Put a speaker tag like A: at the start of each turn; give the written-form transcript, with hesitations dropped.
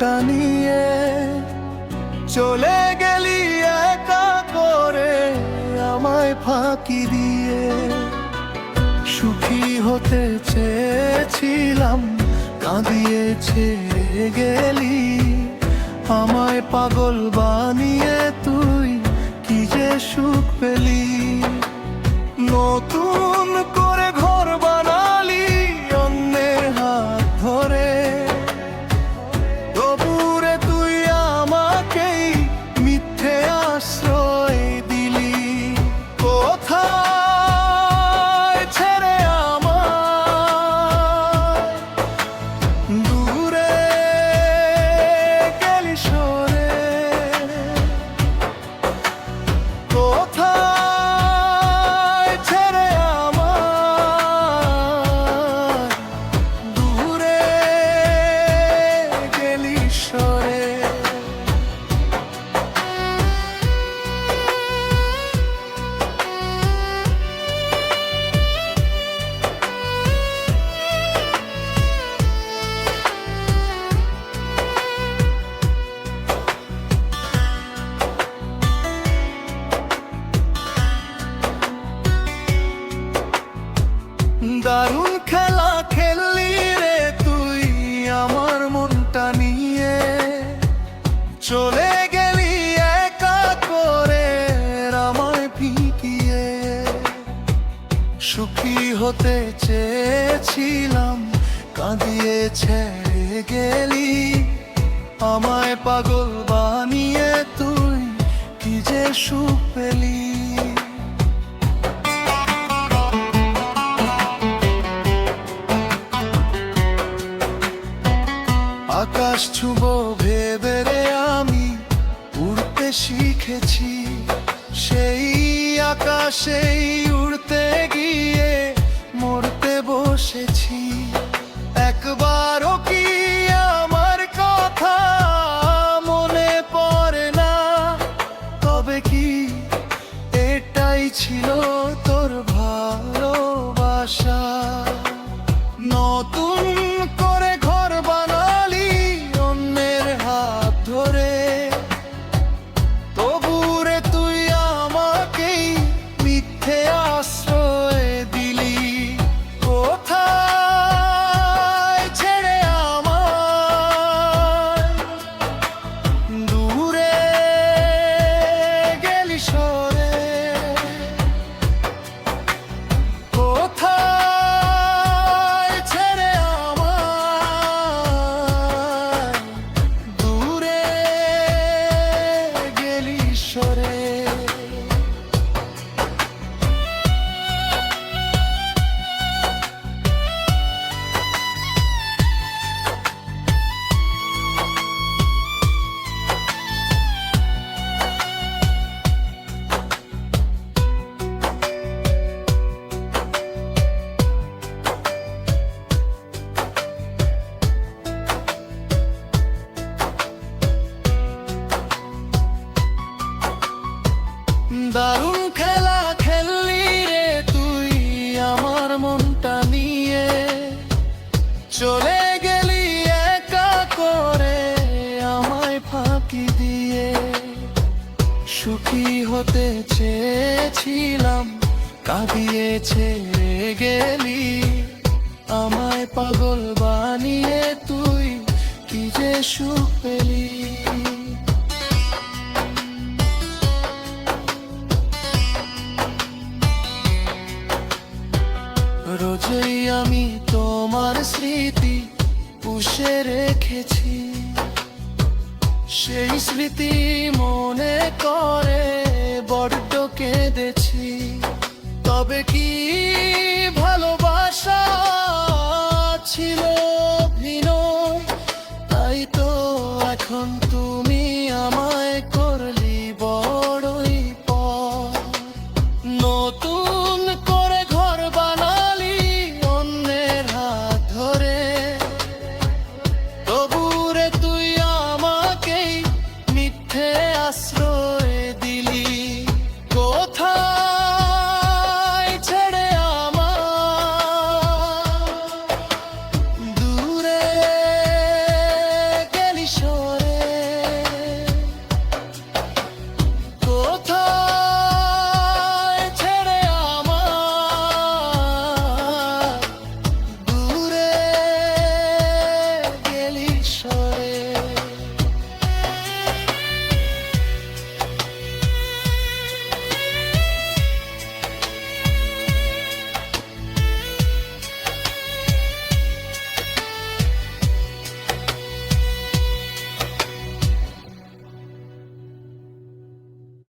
A: মনটা নিয়ে চলে গেলি একা করে আমায় ফাঁকি দিয়ে। সুখী হতে চেয়েছিলাম, কাঁদিয়ে ছেড়ে গেলি আমায়। পাগল বানিয়ে তুই কি যে সুখ পেলি। নতুন করে ঘর বানালি অন্যের হাত ধরে, তবুরে তুই আমাকেই মিথ্যে আশ্রয় দিলি। কোথায় ছেড়ে আমায় দূরে গেলি সরে। কোথায় ছেড়ে আমায় দূরে গেলি সরে। দারুণ খেলা খেললি রে তুই আমার মনটা নিয়ে। চলে গেলি একা করে আমায় ফিকিয়ে। সুখী হতে চেয়েছিলাম, কাঁদিয়ে ছেড়ে গেলি আমায়। পাগল বানিয়ে তুই কি যে সুখ পেলি। আকাশ ছুব ভেবে রে আমি উড়তে শিখেছি। সেই আকাশেই উড়তে গিয়ে মরতে বসেছি। একবারও কি আমার কথা মনে পড়ে না? তবে কি এটাই ছিল তোর ভালোবাসা? নতুন করে ঘর বানালি অন্যের হাত ধরে, তবুরে তুই আমাকেই মিথ্যে আশ্রয় দিলি। কোথায় ছেড়ে আমায় দূরে গেলি সরে। কোথায় ছেড়ে আমায় দূরে গেলি সরে। দারুণ খেলা খেললি রে তুই আমার মনটা নিয়ে। চলে গেলি একা করে আমায় ফাঁকি দিয়ে। সুখী হতে চেয়েছিলাম, কাঁদিয়ে ছেড়ে গেলি আমায়। পাগল বানিয়ে তুই কি যে সুখ পেলি। রোজই আমি তোমার স্মৃতি পুষে রেখেছি। সেই স্মৃতি মনে করে বড্ড কেঁদেছি। তবে কি ভালোবাসা ছিল ভিন্ন? তাই তো এখন